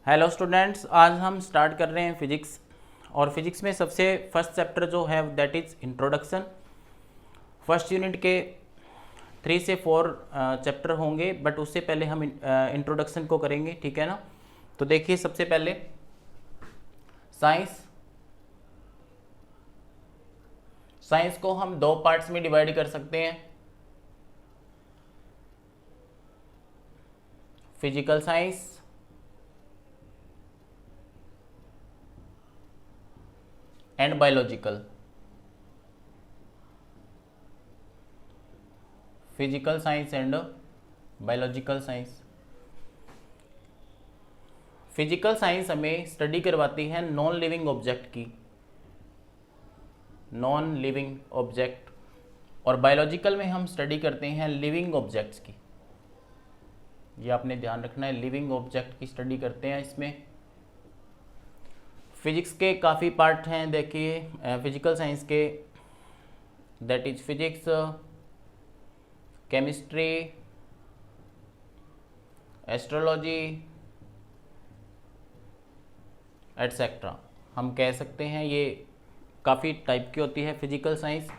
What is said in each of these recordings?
Hello students, आज हम start कर रहे हैं फिजिक्स। और फिजिक्स में सबसे फर्स्ट चैप्टर जो है that is introduction. First unit के 3 से 4 चैप्टर होंगे, बट उससे पहले हम इंट्रोडक्शन को करेंगे, ठीक है ना। तो देखिए, सबसे पहले साइंस। साइंस को हम 2 पार्ट्स में डिवाइड कर सकते हैं, physical science and biological. Physical science and biological science. Physical science हमें स्टडी करवाती है नॉन लिविंग ऑब्जेक्ट की, नॉन लिविंग ऑब्जेक्ट। और बायोलॉजिकल में हम स्टडी करते हैं लिविंग ऑब्जेक्ट्स की। ये आपने ध्यान रखना है, लिविंग ऑब्जेक्ट की स्टडी करते हैं इसमें। फिजिक्स के काफ़ी पार्ट हैं, देखिए फिजिकल साइंस के, that is physics, chemistry, astrology etcetera. हम कह सकते हैं ये काफ़ी टाइप की होती है फिजिकल साइंस।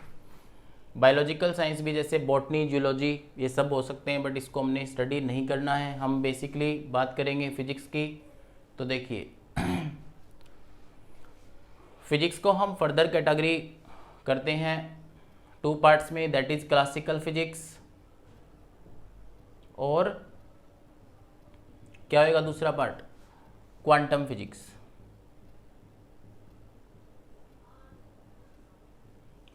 बायोलॉजिकल साइंस भी जैसे बॉटनी, जूलॉजी, ये सब हो सकते हैं, बट इसको हमने स्टडी नहीं करना है। हम बेसिकली बात करेंगे फिजिक्स की। तो देखिए फिजिक्स को हम फर्दर कैटेगरी करते हैं 2 पार्ट्स में, दैट इज क्लासिकल फिजिक्स और क्या होगा दूसरा पार्ट, क्वांटम फिजिक्स।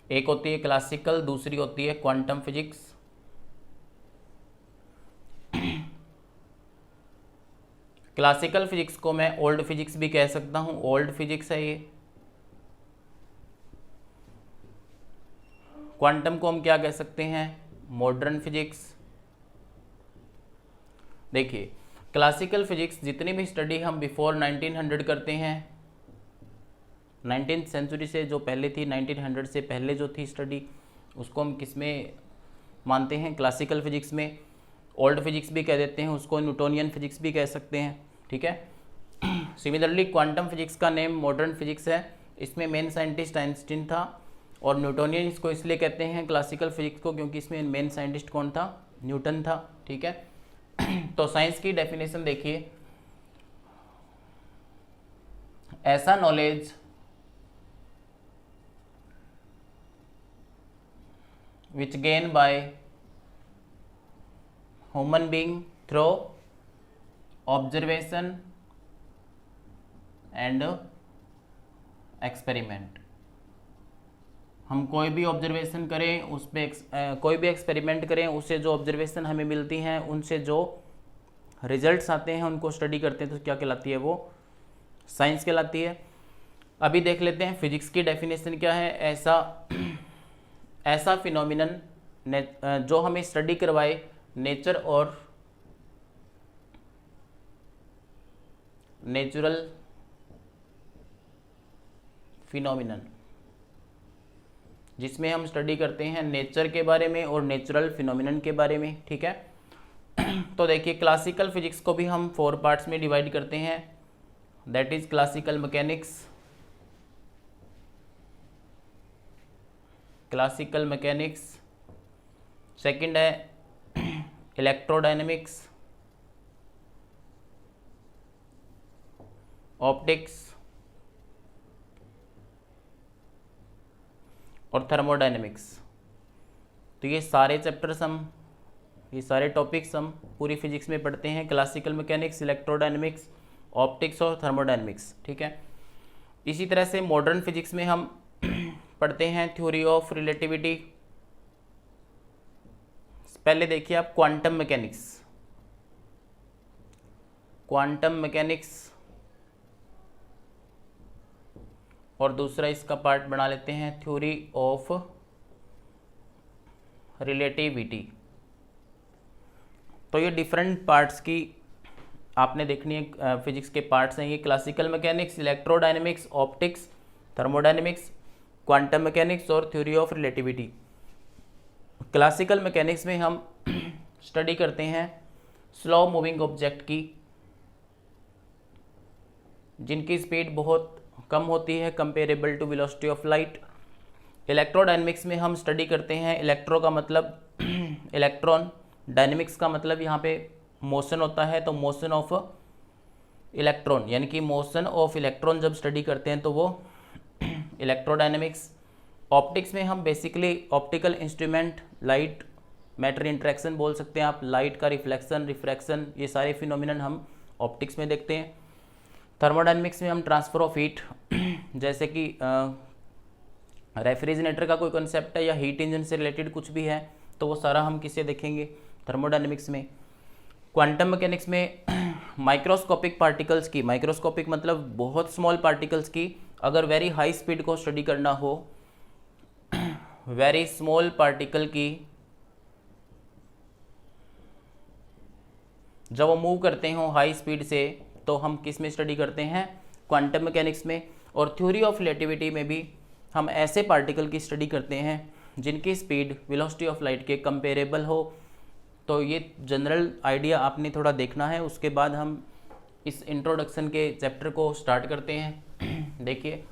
एक होती है क्लासिकल, दूसरी होती है क्वांटम फिजिक्स। क्लासिकल फिजिक्स को मैं ओल्ड फिजिक्स भी कह सकता हूं, ओल्ड फिजिक्स है ये। क्वांटम को हम क्या कह सकते हैं, मॉडर्न फिजिक्स। देखिए क्लासिकल फिजिक्स जितनी भी स्टडी हम बिफोर 1900 करते हैं, 19th सेंचुरी से जो पहले थी, 1900 से पहले जो थी स्टडी, उसको हम किस में मानते हैं, क्लासिकल फिजिक्स में। ओल्ड फिजिक्स भी कह देते हैं उसको, न्यूटोनियन फिजिक्स भी कह सकते हैं, ठीक है। सिमिलरली क्वांटम फिजिक्स का नेम मॉडर्न फिजिक्स है। इसमें मेन साइंटिस्ट आइंस्टीन था, और न्यूटोनियन इसको इसलिए कहते हैं क्लासिकल फिजिक्स को क्योंकि इसमें मेन साइंटिस्ट कौन था, न्यूटन था, ठीक है। तो साइंस की डेफिनेशन देखिए, ऐसा knowledge which gained by human being through observation and experiment। हम कोई भी ऑब्जर्वेशन करें, उस पर कोई भी एक्सपेरिमेंट करें, उससे जो ऑब्जर्वेशन हमें मिलती हैं, उनसे जो रिजल्ट्स आते हैं उनको स्टडी करते हैं, तो क्या कहलाती है वो, साइंस कहलाती है। अभी देख लेते हैं फिजिक्स की डेफिनेशन क्या है। ऐसा फिनोमिनन जो हमें स्टडी करवाए नेचर और नेचुरल फिनोमिनन, जिसमें हम स्टडी करते हैं नेचर के बारे में और नेचुरल फिनोमिनन के बारे में, ठीक है। तो देखिए क्लासिकल फिजिक्स को भी हम 4 पार्ट्स में डिवाइड करते हैं, that is classical mechanics, classical mechanics. Second है इलेक्ट्रोडायनेमिक्स, ऑप्टिक्स और थर्मोडायनेमिक्स। तो ये सारे चैप्टर्स हम, ये सारे टॉपिक्स हम पूरी फिजिक्स में पढ़ते हैं, क्लासिकल मैकेनिक्स, इलेक्ट्रोडायनेमिक्स, ऑप्टिक्स और थर्मोडायनेमिक्स, ठीक है। इसी तरह से मॉडर्न फिजिक्स में हम पढ़ते हैं थ्योरी ऑफ रिलेटिविटी। पहले देखिए आप क्वांटम मैकेनिक्स, क्वांटम मैकेनिक्स, और दूसरा इसका पार्ट बना लेते हैं थ्योरी ऑफ रिलेटिविटी। तो ये डिफरेंट पार्ट्स की आपने देखनी है, फिजिक्स के पार्ट्स हैं ये, classical mechanics, electrodynamics, optics, thermodynamics, quantum mechanics और theory of relativity. Classical mechanics में हम स्टडी करते हैं स्लो मूविंग ऑब्जेक्ट की, जिनकी स्पीड बहुत कम होती है comparable to velocity of light. Electrodynamics में हम स्टडी करते हैं, इलेक्ट्रो का मतलब इलेक्ट्रॉन, डायनेमिक्स का मतलब यहाँ पे मोशन होता है, तो मोशन ऑफ इलेक्ट्रॉन यानी कि मोशन ऑफ इलेक्ट्रॉन जब स्टडी करते हैं तो वो इलेक्ट्रोडायनेमिक्स। ऑप्टिक्स में हम basically optical instrument, light matter interaction बोल सकते हैं आप, लाइट का रिफ्लेक्शन, रिफ्रैक्शन, ये सारे फिनोमिनन हम ऑप्टिक्स में देखते हैं। थर्मोडायनेमिक्स में हम ट्रांसफर ऑफ हीट जैसे कि रेफ्रिजरेटर का कोई कॉन्सेप्ट है या हीट इंजन से रिलेटेड कुछ भी है तो वो सारा हम किससे देखेंगे, थर्मोडायनेमिक्स में। क्वांटम मैकेनिक्स में माइक्रोस्कोपिक पार्टिकल्स की, माइक्रोस्कोपिक मतलब बहुत स्मॉल पार्टिकल्स की अगर वेरी हाई स्पीड को स्टडी करना हो, वेरी स्मॉल पार्टिकल की जब वो मूव करते हो हाई स्पीड से तो हम किस में स्टडी करते हैं, क्वांटम मैकेनिक्स में। और थ्योरी ऑफ रिलेटिविटी में भी हम ऐसे पार्टिकल की स्टडी करते हैं जिनकी स्पीड वेलोसिटी ऑफ लाइट के कंपेरेबल हो। तो ये जनरल आइडिया आपने थोड़ा देखना है, उसके बाद हम इस इंट्रोडक्शन के चैप्टर को स्टार्ट करते हैं। देखिए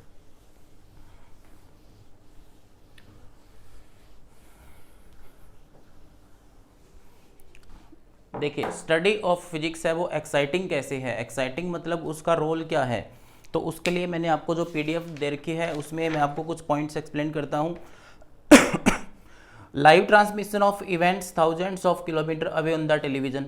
देखिए स्टडी ऑफ फिजिक्स है वो एक्साइटिंग कैसे है, एक्साइटिंग मतलब उसका रोल क्या है। तो उसके लिए मैंने आपको जो पीडीएफ दे रखी है उसमें मैं आपको कुछ पॉइंट्स एक्सप्लेन करता हूँ। Live transmission of events thousands of kilometre away on the television,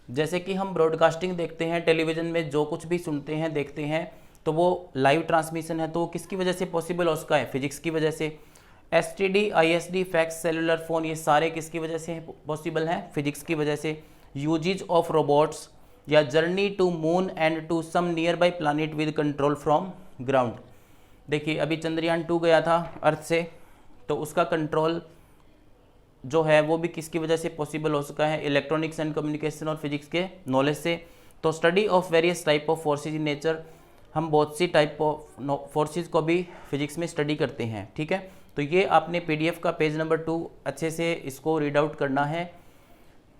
जैसे कि हम ब्रॉडकास्टिंग देखते हैं टेलीविजन में, जो कुछ भी सुनते हैं देखते हैं तो वो लाइव ट्रांसमिशन है। तो किसकी वजह से पॉसिबल हो उसका है, फिजिक्स की वजह से। STD, ISD, fax, cellular phone, ये सारे किसकी वजह से पॉसिबल हैं, फिजिक्स की वजह से। यूजेज ऑफ रोबोट्स या journey to moon and to some nearby planet with control from ground. देखिए अभी चंद्रयान 2 गया था अर्थ से, तो उसका कंट्रोल जो है वो भी किसकी वजह से पॉसिबल हो सका है, इलेक्ट्रॉनिक्स एंड कम्युनिकेशन और फिजिक्स के नॉलेज से। तो study of various type of forces in nature, हम बहुत सी टाइप ऑफ फोर्सेज को भी फिजिक्स में स्टडी करते हैं, ठीक है। तो ये आपने पीडीएफ का पेज नंबर 2 अच्छे से इसको रीड आउट करना है,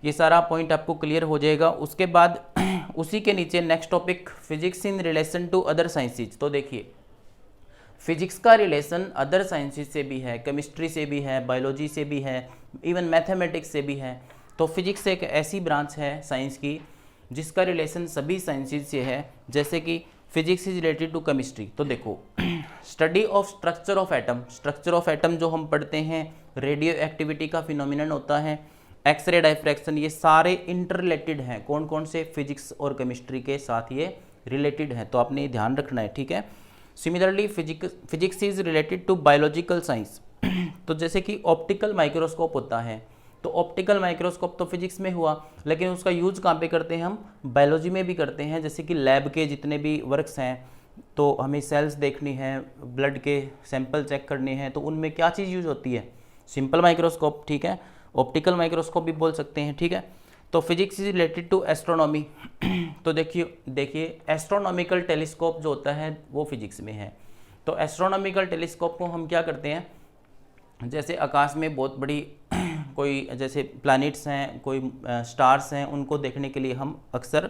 ये सारा पॉइंट आपको क्लियर हो जाएगा। उसके बाद उसी के नीचे next topic physics in relation to other sciences. तो देखिए फिजिक्स का रिलेशन अदर साइंसेज से भी है, केमिस्ट्री से भी है, बायोलॉजी से भी है, इवन मैथमेटिक्स से भी है। तो फिजिक्स एक ऐसी ब्रांच है साइंस की जिसका रिलेशन सभी साइंसेज से है, जैसे कि physics is related to chemistry. तो देखो study of structure of atom, structure of atom जो हम पढ़ते हैं, रेडियो एक्टिविटी का फिनोमिनन होता है, एक्सरे डायफ्रैक्शन, ये सारे इंटर रिलेटेड हैं। कौन कौन से, फिजिक्स और केमिस्ट्री के साथ ये रिलेटेड है, तो आपने ध्यान रखना है, ठीक है। Similarly physics is related to biological science. तो जैसे कि ऑप्टिकल माइक्रोस्कोप होता है, तो ऑप्टिकल माइक्रोस्कोप तो फिजिक्स में हुआ, लेकिन उसका यूज कहाँ पे करते हैं, हम बायोलॉजी में भी करते हैं। जैसे कि लैब के जितने भी वर्क्स हैं, तो हमें सेल्स देखनी है, ब्लड के सैंपल चेक करने हैं, तो उनमें क्या चीज़ यूज होती है, सिंपल माइक्रोस्कोप, ठीक है। ऑप्टिकल माइक्रोस्कोप भी बोल सकते हैं, ठीक है। तो physics is related to astronomy. तो देखिए एस्ट्रोनॉमिकल टेलीस्कोप जो होता है वो फिजिक्स में है। तो एस्ट्रोनॉमिकल टेलीस्कोप को हम क्या करते हैं, जैसे आकाश में बहुत बड़ी कोई जैसे प्लैनेट्स हैं, कोई स्टार्स हैं, उनको देखने के लिए हम अक्सर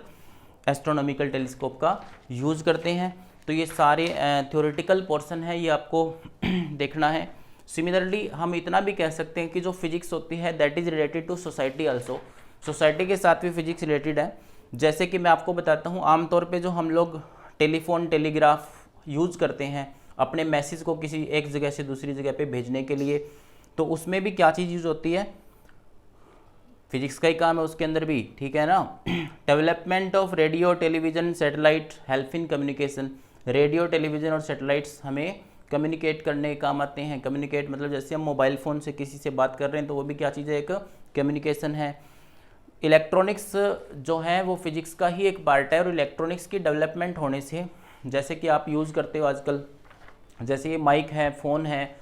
एस्ट्रोनॉमिकल टेलीस्कोप का यूज़ करते हैं। तो ये सारे थ्योरेटिकल पोर्शन है, ये आपको देखना है। सिमिलरली हम इतना भी कह सकते हैं कि जो फिजिक्स होती है that is related to society also, society के साथ भी फिजिक्स रिलेटेड है। जैसे कि मैं आपको बताता हूँ, आमतौर पे जो हम लोग टेलीफोन, टेलीग्राफ यूज़ करते हैं अपने मैसेज को किसी एक जगह से दूसरी जगह पे भेजने के लिए, तो उसमें भी क्या चीज़ यूज़ होती है, फिजिक्स का ही काम है उसके अंदर भी, ठीक है ना। Development of radio, television, satellite help in communication, radio, television और सैटेलाइट्स हमें कम्युनिकेट करने के काम आते हैं। कम्युनिकेट मतलब जैसे हम मोबाइल फ़ोन से किसी से बात कर रहे हैं तो वो भी क्या चीज़ है, एक कम्युनिकेशन है। इलेक्ट्रॉनिक्स जो है वो फिजिक्स का ही एक पार्ट है, और इलेक्ट्रॉनिक्स की डेवलपमेंट होने से, जैसे कि आप यूज़ करते हो आजकल, जैसे ये माइक है, फ़ोन है,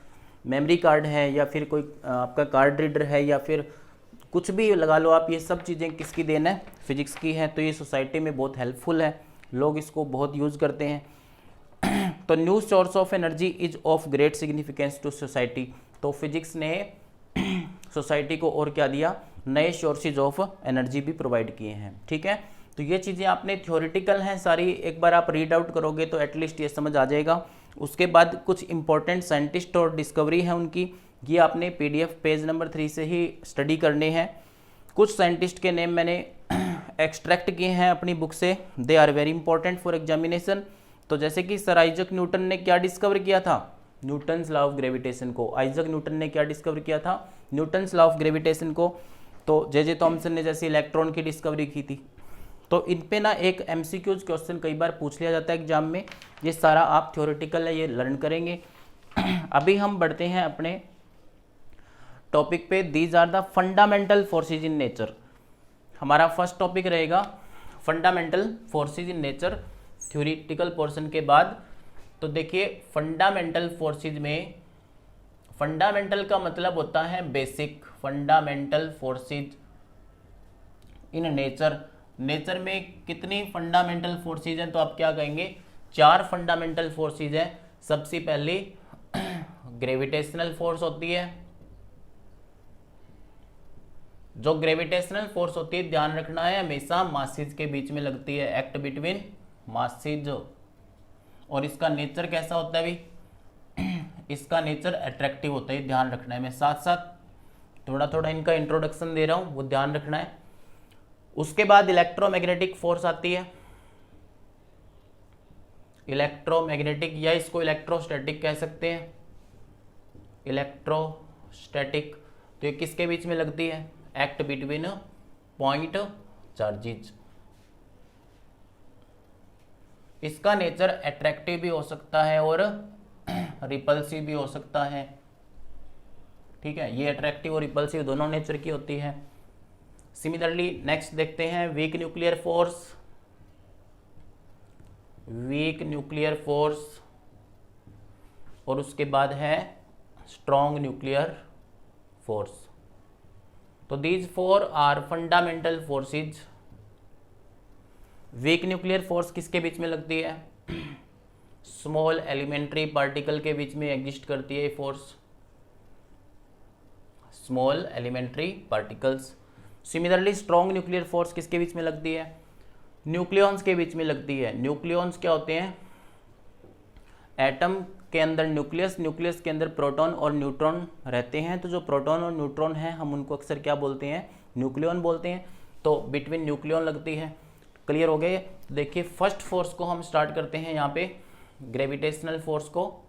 मेमोरी कार्ड है, या फिर कोई आपका कार्ड रीडर है, या फिर कुछ भी लगा लो आप, ये सब चीज़ें किसकी देन है, फिजिक्स की है। तो ये सोसाइटी में बहुत हेल्पफुल है, लोग इसको बहुत यूज़ करते हैं। तो new source of energy is of great significance to society. तो फिजिक्स ने सोसाइटी को और क्या दिया, नए सोर्सेज ऑफ एनर्जी भी प्रोवाइड किए हैं, ठीक है। तो ये चीज़ें आपने थ्योरेटिकल हैं सारी, एक बार आप रीड आउट करोगे तो एटलीस्ट ये समझ आ जाएगा। उसके बाद कुछ इंपॉर्टेंट साइंटिस्ट और डिस्कवरी है उनकी, ये आपने PDF पेज नंबर 3 से ही स्टडी करने हैं। कुछ साइंटिस्ट के नेम मैंने एक्सट्रैक्ट किए हैं अपनी बुक से, they are very important for examination. तो जैसे कि सर आइजक न्यूटन ने क्या डिस्कवर किया था, न्यूटन्स लॉ ऑफ ग्रेविटेशन को। आइजक न्यूटन ने क्या डिस्कवर किया था, न्यूटन्स लॉ ऑफ ग्रेविटेशन को। तो जे थॉमसन ने जैसे इलेक्ट्रॉन की डिस्कवरी की थी। तो इन पे ना एक MCQs क्वेश्चन कई बार पूछ लिया जाता है एग्जाम में, ये सारा आप थ्योरेटिकल है ये लर्न करेंगे। अभी हम बढ़ते हैं अपने टॉपिक पे, these are the fundamental forces in nature. हमारा फर्स्ट टॉपिक रहेगा fundamental forces in nature theoretical portion के बाद। तो देखिए फंडामेंटल फोर्सेज में, फंडामेंटल का मतलब होता है basic, fundamental forces in nature. Nature में कितनी फंडामेंटल फोर्सेज हैं, तो आप क्या कहेंगे, 4 फंडामेंटल फोर्सेज हैं। सबसे पहले ग्रेविटेशनल फोर्स होती है। जो ग्रेविटेशनल फोर्स होती है, ध्यान रखना है, हमेशा मासेज के बीच में लगती है, एक्ट बिटवीन मासेज। और इसका नेचर कैसा होता है भाई, इसका नेचर अट्रैक्टिव होता है, ध्यान रखना है। मैं साथ साथ थोड़ा थोड़ा इनका इंट्रोडक्शन दे रहा हूँ, वो ध्यान रखना है। उसके बाद इलेक्ट्रोमैग्नेटिक फोर्स आती है, इलेक्ट्रोमैग्नेटिक, या इसको इलेक्ट्रोस्टैटिक कह सकते हैं, इलेक्ट्रोस्टैटिक। तो ये किसके बीच में लगती है, एक्ट बिटवीन पॉइंट चार्जेज। इसका नेचर अट्रैक्टिव भी हो सकता है और रिपल्सिव भी हो सकता है, ठीक है। ये अट्रैक्टिव और रिपल्सिव दोनों नेचर की होती है। सिमिलरली नेक्स्ट देखते हैं weak nuclear force, weak nuclear force, और उसके बाद है स्ट्रॉन्ग न्यूक्लियर फोर्स। तो these 4 are fundamental forces. Weak nuclear force किसके बीच में लगती है, स्मॉल एलिमेंट्री पार्टिकल के बीच में एग्जिस्ट करती है ये force, small elementary particles. Similarly strong nuclear force किसके बीच में लगती है, न्यूक्लियॉन्स के बीच में लगती है। न्यूक्लियॉन्स क्या होते हैं, एटम के अंदर न्यूक्लियस, न्यूक्लियस के अंदर प्रोटॉन और न्यूट्रॉन रहते हैं। तो जो प्रोटॉन और न्यूट्रॉन हैं हम उनको अक्सर क्या बोलते हैं, न्यूक्लियॉन बोलते हैं। तो बिटवीन न्यूक्लियॉन लगती है। क्लियर हो गए। देखिए फर्स्ट फोर्स को हम स्टार्ट करते हैं यहाँ पे, ग्रेविटेशनल फोर्स को।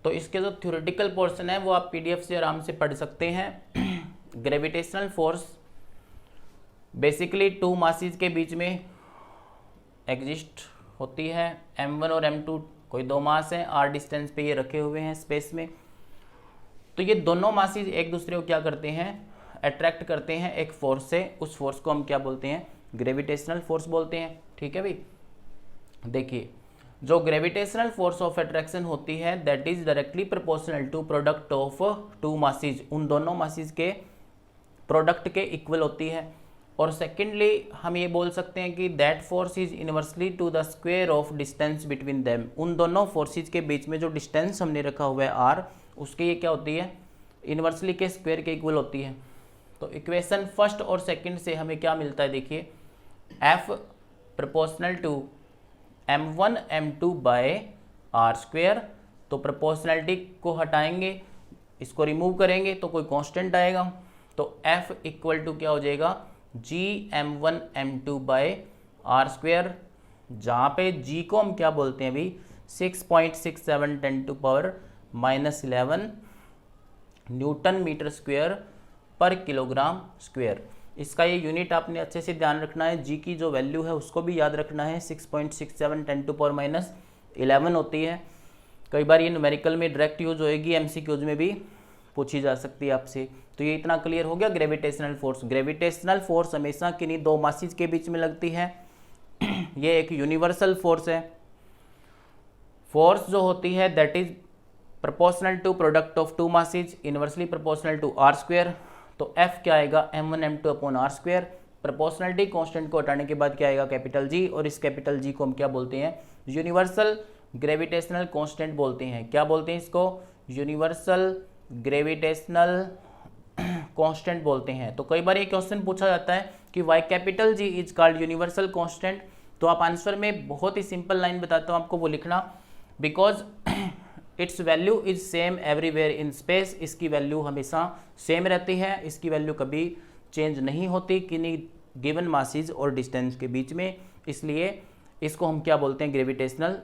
तो इसके जो थ्योरेटिकल पोर्शन है वो आप PDF से आराम से पढ़ सकते हैं। ग्रेविटेशनल फोर्स बेसिकली 2 मासेस के बीच में एग्जिस्ट होती है, M1 और M2 कोई 2 मास हैं, r डिस्टेंस पे ये रखे हुए हैं स्पेस में। तो ये दोनों मासेस एक दूसरे को क्या करते हैं, अट्रैक्ट करते हैं एक फोर्स से। उस फोर्स को हम क्या बोलते हैं, ग्रेविटेशनल फोर्स बोलते हैं, ठीक है भाई। देखिए जो ग्रेविटेशनल फोर्स ऑफ अट्रैक्शन होती है that is directly proportional to product of 2 masses, उन दोनों मासेस के प्रोडक्ट के इक्वल होती है। और सेकेंडली हम ये बोल सकते हैं कि that force is inversely to the square of distance between them. उन दोनों फोर्सेज के बीच में जो डिस्टेंस हमने रखा हुआ है r, उसके ये क्या होती है, इनवर्सली के स्क्वायर के इक्वल होती है। तो इक्वेशन फर्स्ट और सेकंड से हमें क्या मिलता है, देखिए F proportional to M1 M2 by r square. तो प्रोपोर्शनलिटी को हटाएंगे, इसको रिमूव करेंगे तो कोई कांस्टेंट आएगा। तो F इक्वल टू क्या हो जाएगा, G M1 M2 by r square, जहाँ पे G को हम क्या बोलते हैं अभी 6.67 10⁻⁻11 न्यूटन मीटर स्क्वायर पर किलोग्राम स्क्वायर। इसका ये यूनिट आपने अच्छे से ध्यान रखना है, G की जो वैल्यू है उसको भी याद रखना है, 6.67 10⁻11 होती है। कई बार ये न्यूमेरिकल में डायरेक्ट यूज होएगी, MCQs में भी पूछी जा सकती है आपसे। तो ये इतना क्लियर हो गया ग्रेविटेशनल फोर्स। ग्रेविटेशनल फोर्स हमेशा किन्हीं 2 मासेस के बीच में लगती है। ये एक यूनिवर्सल फोर्स है। फोर्स जो होती है that is proportional to product of 2 masses, inversely proportional to r square. तो F क्या आएगा, M1 M2 upon r square. Proportionality constant को हटाने के बाद क्या आएगा, कैपिटल G, और इस कैपिटल G को हम क्या बोलते हैं, यूनिवर्सल ग्रेविटेशनल कांस्टेंट बोलते हैं। क्या बोलते हैं इसको, यूनिवर्सल ग्रेविटेशनल कांस्टेंट बोलते हैं। तो कई बार ये क्वेश्चन पूछा जाता है कि why capital G is called universal constant. तो आप आंसर में बहुत ही सिंपल लाइन बताता हूँ आपको, वो लिखना because it's value is same everywhere in space. इसकी वैल्यू हमेशा सेम रहती है, इसकी वैल्यू कभी चेंज नहीं होती किन्हीं गिवन मासेस और डिस्टेंस के बीच में, इसलिए इसको हम क्या बोलते हैं, ग्रेविटेशनल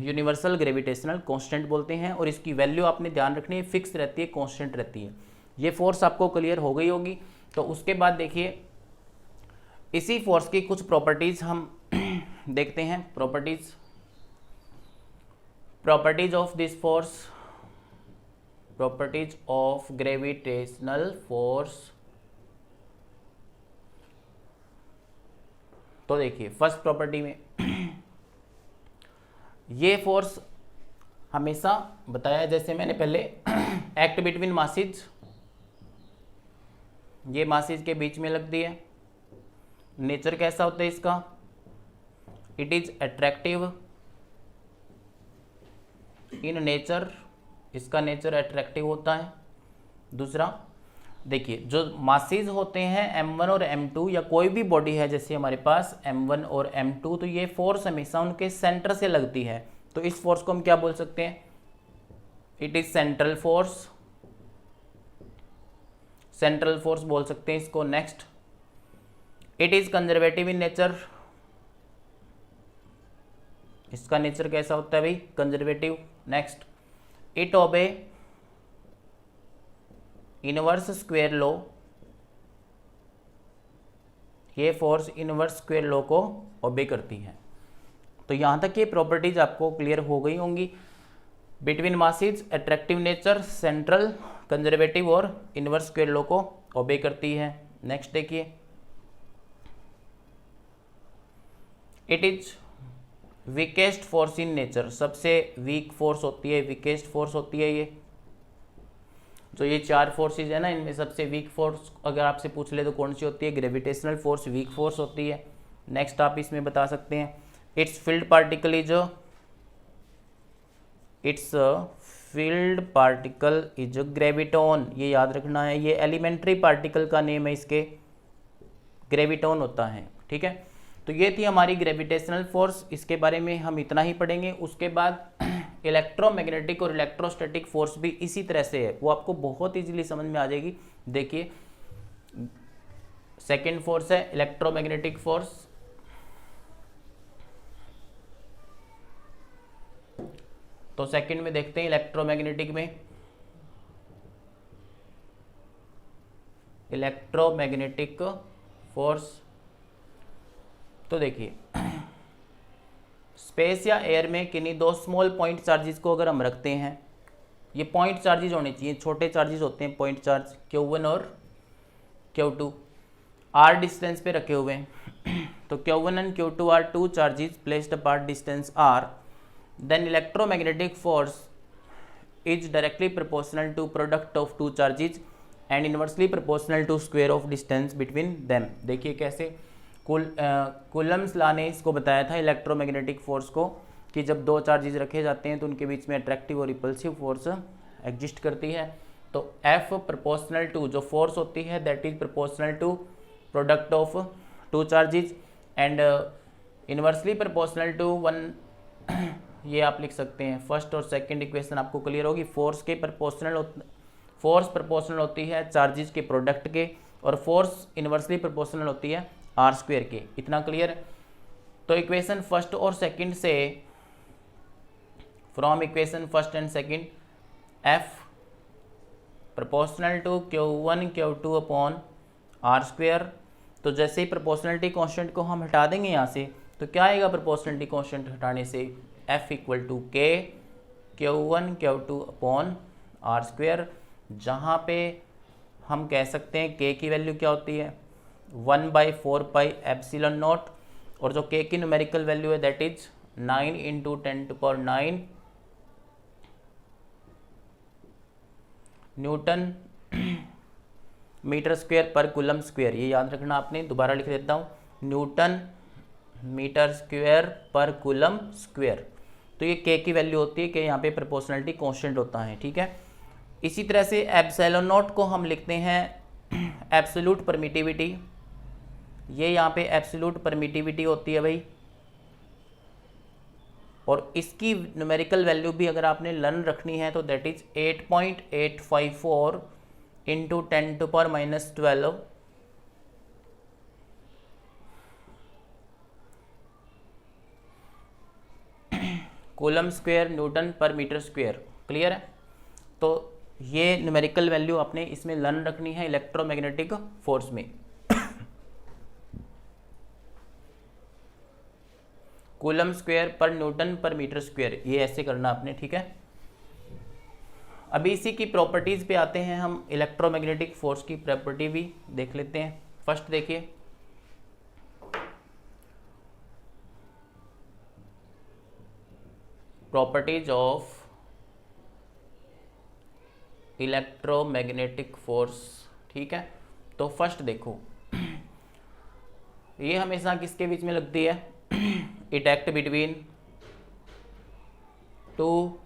यूनिवर्सल ग्रेविटेशनल कांस्टेंट बोलते हैं। और इसकी वैल्यू आपने ध्यान रखनी है, फिक्स रहती है, कांस्टेंट रहती है। ये फोर्स आपको क्लियर हो गई होगी। तो उसके बाद देखिए इसी फोर्स की कुछ प्रॉपर्टीज हम देखते हैं। Properties of this force, properties of gravitational force. तो देखिए फर्स्ट प्रॉपर्टी में ये फोर्स हमेशा बताया, जैसे मैंने पहले एक्ट बिटवीन मासेज, ये मासेज के बीच में लगती है। नेचर कैसा होता है इसका, it is attractive in nature, इसका नेचर अट्रैक्टिव होता है। दूसरा देखिए जो मासेज होते हैं m1 और m2 या कोई भी बॉडी है जैसे हमारे पास m1 और m2, तो ये फोर्स हमेशा उनके सेंटर से लगती है। तो इस फोर्स को हम क्या बोल सकते हैं, it is central force, central force बोल सकते हैं इसको। Next it is conservative in nature, इसका नेचर कैसा होता है भाई, conservative. Next it obey inverse square law, ये फोर्स इनवर्स स्क्वायर लॉ को ओबे करती है। तो यहां तक ये प्रॉपर्टीज आपको क्लियर हो गई होंगी। Between masses, attractive nature, central, conservative और इनवर्स स्क्वायर लॉ को ओबे करती है। नेक्स्ट देखिए it is weakest force in nature, सबसे वीक फोर्स होती है, वीकेस्ट फोर्स होती है ये। जो ये चार फोर्सेज है ना, इनमें सबसे वीक फोर्स अगर आपसे पूछ ले तो कौन सी होती है, ग्रेविटेशनल फोर्स वीक फोर्स होती है। नेक्स्ट आप इसमें बता सकते हैं it's field particle is, it's field particle is graviton, ये याद रखना है, ये एलिमेंट्री पार्टिकल का नेम है, इसके ग्रेविटॉन होता है। ठीक है, तो ये थी हमारी ग्रेविटेशनल फोर्स, इसके बारे में हम इतना ही पढ़ेंगे। उसके बाद इलेक्ट्रोमैग्नेटिक और इलेक्ट्रोस्टैटिक फोर्स भी इसी तरह से है, वो आपको बहुत इजीली समझ में आ जाएगी। देखिए सेकेंड फोर्स है इलेक्ट्रोमैग्नेटिक फोर्स। तो सेकंड में देखते हैं इलेक्ट्रोमैग्नेटिक में, इलेक्ट्रोमैग्नेटिक फोर्स। तो देखिए स्पेस या एयर में किन्हीं दो स्मॉल पॉइंट चार्जेस को अगर हम रखते हैं, ये पॉइंट चार्जेस होने चाहिए, छोटे चार्जेस होते हैं पॉइंट चार्ज, Q1 और Q2 r डिस्टेंस पे रखे हुए हैं। तो Q1 and Q2 are two charges placed apart distance r, then electromagnetic force is directly proportional to product of two charges and inversely proportional to square of distance between them। देखिए कैसे Coulomb's law ने इसको बताया था electromagnetic force को, कि जब दो चार्जेस रखे जाते हैं तो उनके बीच में अट्रैक्टिव और रिपल्सिव फोर्स एग्जिस्ट करती है। तो F प्रोपोर्शनल टू जो फोर्स होती है that is proportional to product of two charges and inversely proportional to one, ये आप लिख सकते हैं। फर्स्ट और सेकंड इक्वेशन आपको क्लियर होगी। फोर्स प्रोपोर्शनल होती है चार्जेस के प्रोडक्ट के, और फोर्स इनवर्सली प्रोपोर्शनल होती है आर स्क्वायर के। इतना क्लियर। तो इक्वेशन फर्स्ट और सेकंड से, from equation first and second, F proportional to Q1 Q2 upon R square. तो जैसे ही प्रोपोर्शनलिटी कांस्टेंट को हम हटा देंगे यहाँ से, तो क्या आएगा प्रोपोर्शनलिटी कांस्टेंट हटाने से, F equal to K Q1 Q2 upon R square, जहाँ पे हम कह सकते हैं K की वैल्यू क्या होती है 1/4 पाई एप्सिलॉन नॉट, और जो K की न्यूमेरिकल वैल्यू है that is 9 into 10⁹ newton metre square पर कूलम स्क्वायर। ये याद रखना आपने, दोबारा लिख देता हूँ, न्यूटन मीटर स्क्वायर पर कूलम स्क्वायर। तो ये K की वैल्यू होती है कि यहाँ पे प्रोपोर्शनलिटी कांस्टेंट होता है। ठीक है, इसी तरह से एप्सिलॉन नॉट को हम लिखते हैं एब्सोल्यूट परमिटिविटी, ये यहाँ पे एब्सोल्यूट परमिटिविटी होती है भाई, और इसकी न्यूमेरिकल वैल्यू भी अगर आपने लर्न रखनी है तो that is 8.854 into 10⁻⁻12 coulomb square Newton पर मीटर स्क्वायर। क्लियर है? तो ये न्यूमेरिकल वैल्यू आपने इसमें लर्न रखनी है इलेक्ट्रोमैग्नेटिक फोर्स में। कूलम स्क्वायर पर न्यूटन पर मीटर स्क्वायर, ये ऐसे करना आपने, ठीक है। अभी इसी की प्रॉपर्टीज पे आते हैं हम, इलेक्ट्रोमैग्नेटिक फोर्स की प्रॉपर्टी भी देख लेते हैं। फर्स्ट देखिए, प्रॉपर्टीज ऑफ इलेक्ट्रोमैग्नेटिक फोर्स, ठीक है। तो फर्स्ट देखो, ये हमेशा किसके बीच में लगती है? It act between two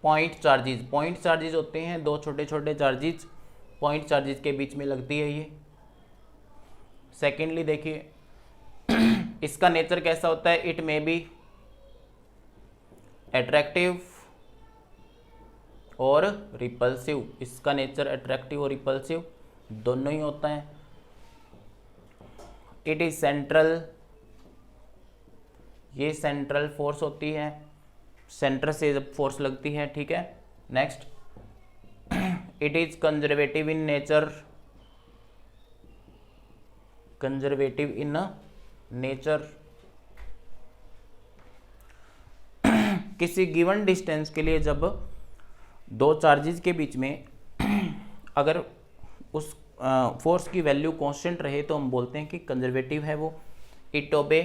point charges. Point charges होते हैं दो छोटे छोटे चार्जेस, पॉइंट चार्जेस के बीच में लगती है ये। सेकेंडली देखिए, इसका नेचर कैसा होता है? इट मे बी अट्रैक्टिव और रिपल्सिव। इसका नेचर अट्रैक्टिव और रिपल्सिव दोनों ही होता है। इट इज सेंट्रल, ये सेंट्रल फोर्स होती है, सेंटर से जब फोर्स लगती है, ठीक है। Next, it is conservative in nature, conservative in nature. किसी गिवन डिस्टेंस के लिए जब दो चार्जेस के बीच में अगर उस फोर्स की वैल्यू कांस्टेंट रहे तो हम बोलते हैं कि कंजर्वेटिव है वो। It obey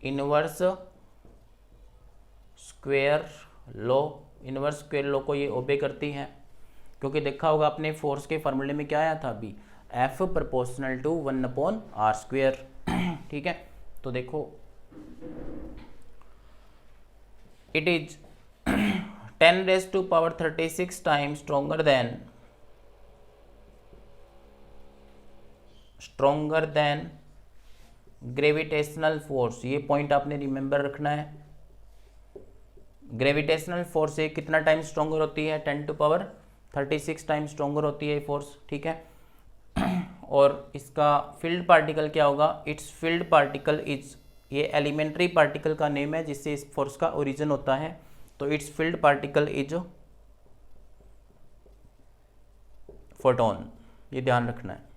inverse square law, inverse square law को ये ओबे करती है, क्योंकि देखा होगा आपने फोर्स के फार्मूले में क्या आया था अभी, F प्रोपोर्शनल टू 1/r²। ठीक है, तो देखो it is 10⁻36 times stronger then gravitational force. ये पॉइंट आपने रिमेंबर रखना है। ग्रेविटेशनल फोर्स से कितना टाइम स्ट्रोंगर होती है? 10⁻36 टाइम स्ट्रोंगर होती है फोर्स, ठीक है। और इसका फील्ड पार्टिकल क्या होगा? इट्स फील्ड पार्टिकल इज, ये एलिमेंट्री पार्टिकल का नेम है जिससे इस फोर्स का ओरिजिन होता है। तो it's field particle is photon, ये ध्यान रखना है।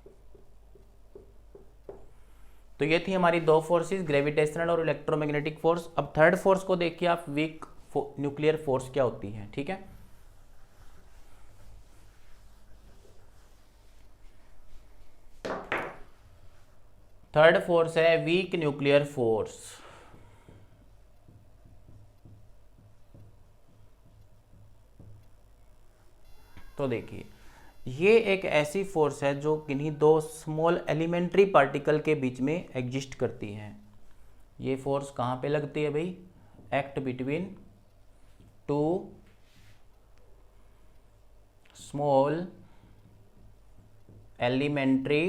तो ये थी हमारी दो फोर्सेस, ग्रेविटेशनल और इलेक्ट्रोमैग्नेटिक फोर्स। अब थर्ड फोर्स को देखिए आप, वीक न्यूक्लियर फोर्स क्या होती है, ठीक है। थर्ड फोर्स है वीक न्यूक्लियर फोर्स। तो देखिए, ये एक ऐसी फोर्स है जो किन्हीं दो स्मॉल एलिमेंट्री पार्टिकल के बीच में एग्जिस्ट करती है। ये फोर्स कहाँ पे लगती है भाई? Act between two small elementary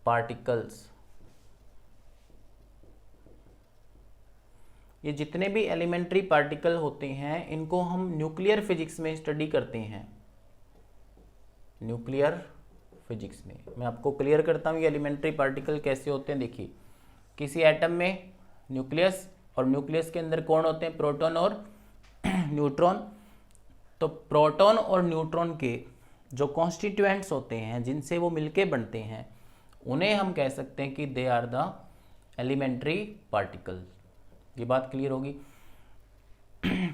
particles. ये जितने भी एलिमेंट्री पार्टिकल होते हैं इनको हम न्यूक्लियर फिजिक्स में स्टडी करते हैं। न्यूक्लियर फिजिक्स में मैं आपको क्लियर करता हूँ ये एलिमेंट्री पार्टिकल कैसे होते हैं। देखिए, किसी एटम में न्यूक्लियस, और न्यूक्लियस के अंदर कौन होते हैं? प्रोटॉन और न्यूट्रॉन। तो प्रोटॉन और न्यूट्रॉन के जो कॉन्स्टिट्यूएंट्स होते हैं जिनसे वो मिलके बनते हैं, उन्हें हम कह सकते हैं कि they are the elementary particle. ये बात क्लियर होगी।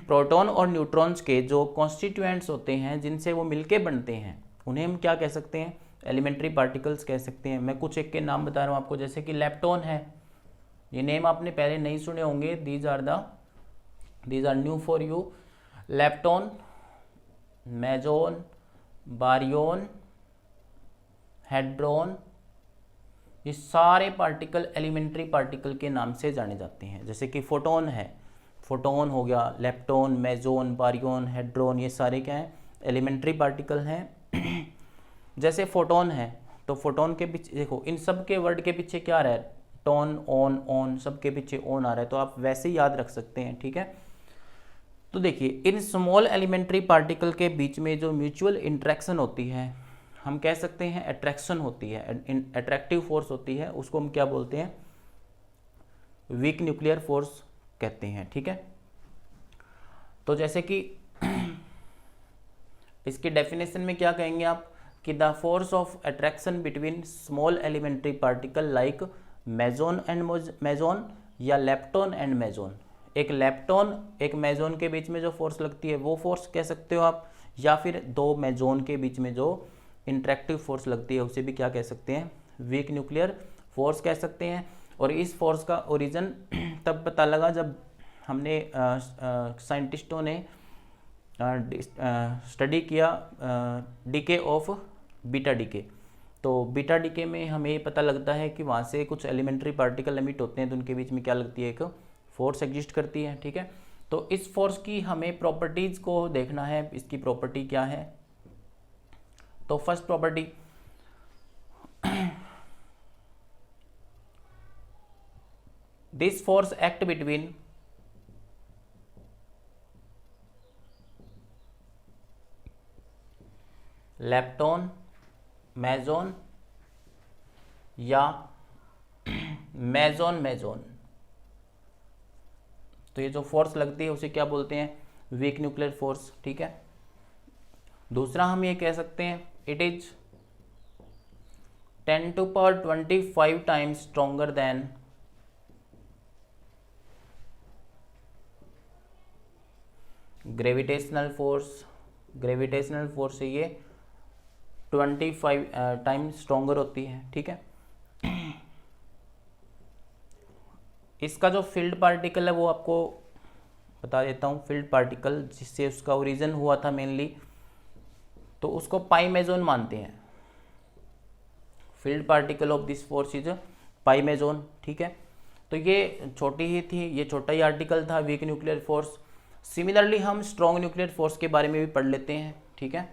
प्रोटॉन और न्यूट्रॉन्स के जो कॉन्स्टिट्यूएंट्स होते हैं जिनसे वो मिलके बनते हैं, उन्हें हम क्या कह सकते हैं? एलिमेंट्री पार्टिकल्स कह सकते हैं। मैं कुछ एक के नाम बता रहा हूँ आपको, जैसे कि लेप्टॉन है, ये नेम आपने पहले नहीं सुने होंगे, these are new for you. Lepton, meson, baryon, hadron, ये सारे पार्टिकल एलिमेंट्री पार्टिकल के नाम से जाने जाते हैं। जैसे कि फोटोन है, फोटोन हो गया, लेप्टॉन, मेजोन, बारियोन, हेड्रोन, ये सारे क्या हैं? एलिमेंट्री पार्टिकल हैं जैसे फोटोन है, तो फोटोन के पीछे देखो, इन सब के वर्ड के पीछे क्या आ रहा है, टोन, ऑन, ऑन, सब के पीछे ऑन आ रहा है, तो आप वैसे ही याद रख सकते हैं, ठीक है। तो देखिए, इन स्मॉल एलिमेंट्री पार्टिकल के बीच में जो म्यूचुअल इंट्रैक्शन होती है, हम कह सकते हैं अट्रैक्शन होती है, अट्रैक्टिव फोर्स होती है, उसको हम क्या बोलते हैं, वीक न्यूक्लियर फोर्स कहते हैं, ठीक है। तो जैसे कि इसकी डेफिनेशन में क्या कहेंगे आप कि the force of attraction between small elementary particle like meson and meson या लेप्टोन एंड मेजोन। एक लेप्टोन एक मेजोन के बीच में जो फोर्स लगती है वो फोर्स कह सकते हो आप, या फिर दो मेजोन के बीच में जो इंट्रैक्टिव फोर्स लगती है उसे भी क्या कह सकते हैं, वीक न्यूक्लियर फोर्स कह सकते हैं। और इस फोर्स का ओरिजिन तब पता लगा जब हमने साइंटिस्टों ने स्टडी किया डीके ऑफ बीटा डीके। तो बीटा डीके में हमें ये पता लगता है कि वहाँ से कुछ एलिमेंट्री पार्टिकल एमिट होते हैं, तो उनके बीच में क्या लगती है, एक फोर्स एग्जिस्ट करती है, ठीक है। तो इस फोर्स की हमें प्रॉपर्टीज़ को देखना है, इसकी प्रॉपर्टी क्या है। तो first property, this force act between lepton, meson या मेजोन मेजोन। तो ये जो फोर्स लगती है उसे क्या बोलते हैं, वीक न्यूक्लियर फोर्स, ठीक है। दूसरा हम ये कह सकते हैं it is 10⁻25 times stronger then gravitational force. Gravitational force से ये 25 टाइम्स स्ट्रोंगर होती है, ठीक है। इसका जो फील्ड पार्टिकल है वो आपको बता देता हूँ। फील्ड पार्टिकल जिससे उसका ओरिजिन हुआ था मेनली, तो उसको पाई मेजोन मानते हैं। Field particle of this force is pi meson, ठीक है। तो ये छोटी ही थी, ये छोटा ही आर्टिकल था, वीक न्यूक्लियर फोर्स। सिमिलरली हम स्ट्रॉन्ग न्यूक्लियर फोर्स के बारे में भी पढ़ लेते हैं, ठीक है।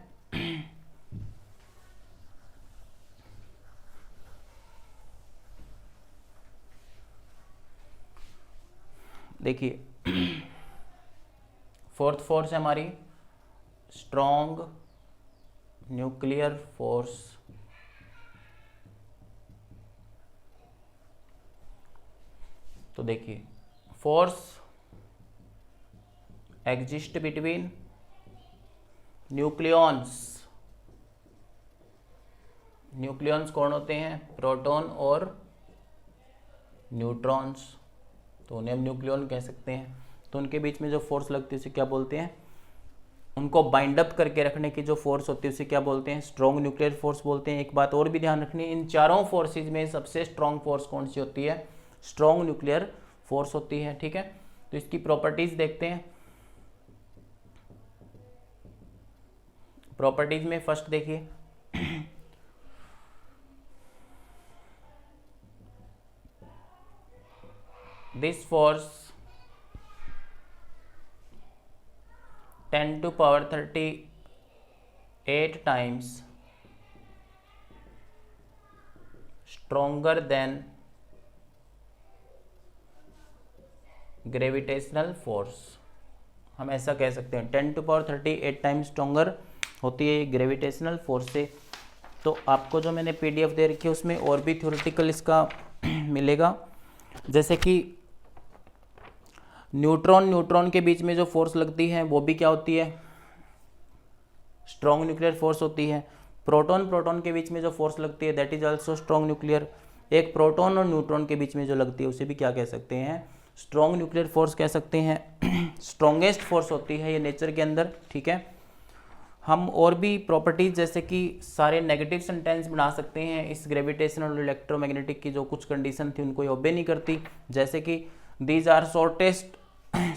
देखिए, फोर्थ फोर्स है हमारी स्ट्रॉन्ग न्यूक्लियर फोर्स। तो देखिए, force exist between nucleons. Nucleons कौन होते हैं, प्रोटॉन और न्यूट्रॉन्स, तो उन्हें हम न्यूक्लियॉन कह सकते हैं। तो उनके बीच में जो फोर्स लगती है उसे क्या बोलते हैं, उनको बाइंड अप करके रखने की जो फोर्स होती है उसे क्या बोलते हैं, स्ट्रॉन्ग न्यूक्लियर फोर्स बोलते हैं। एक बात और भी ध्यान रखनी है, इन चारों फोर्सेज में सबसे स्ट्रॉन्ग फोर्स कौन सी होती है, स्ट्रॉन्ग न्यूक्लियर फोर्स होती है, ठीक है। तो इसकी प्रॉपर्टीज देखते हैं। प्रॉपर्टीज में फर्स्ट देखिए, this force 10⁻38 times stronger then gravitational force. हम ऐसा कह सकते हैं 10⁻38 टाइम्स स्ट्रोंगर होती है ग्रेविटेशनल फोर्स से। तो आपको जो मैंने पीडीएफ दे रखी है उसमें और भी थ्योरेटिकल इसका मिलेगा, जैसे कि न्यूट्रॉन न्यूट्रॉन के बीच में जो फोर्स लगती है वो भी क्या होती है, स्ट्रॉन्ग न्यूक्लियर फोर्स होती है। प्रोटॉन प्रोटॉन के बीच में जो फोर्स लगती है that is also strong nuclear. एक प्रोटॉन और न्यूट्रॉन के बीच में जो लगती है उसे भी क्या कह सकते हैं, स्ट्रॉन्ग न्यूक्लियर फोर्स कह सकते हैं। स्ट्रॉन्गेस्ट फोर्स होती है ये नेचर के अंदर, ठीक है। हम और भी प्रॉपर्टीज जैसे कि सारे नेगेटिव सेंटेंस बना सकते हैं। इस ग्रेविटेशनल और इलेक्ट्रोमैग्नेटिक की जो कुछ कंडीशन थी उनको ये ओबे नहीं करती, जैसे कि these are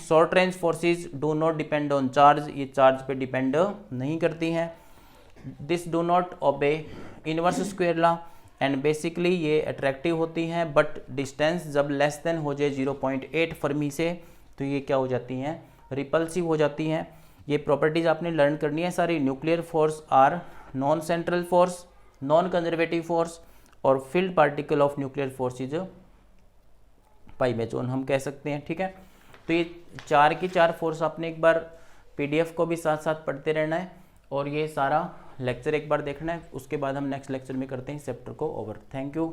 short range forces do not depend on charge, ये चार्ज पे डिपेंड नहीं करती हैं। This do not obey inverse square law and basically ये अट्रैक्टिव होती हैं, बट डिस्टेंस जब लेस देन हो जाए 0.8 फर्मी से तो ये क्या हो जाती हैं, रिपल्सिव हो जाती हैं। ये प्रॉपर्टीज आपने लर्न करनी है सारी। Nuclear force are non central force, non conservative force, और field particle of nuclear force is pi by zone हम कह सकते हैं। ठीक है, तो ये 4 की 4 फोर्स आपने एक बार पीडीएफ को भी साथ साथ पढ़ते रहना है और ये सारा लेक्चर एक बार देखना है। उसके बाद हम नेक्स्ट लेक्चर में करते हैं इस चैप्टर को ओवर। Thank you.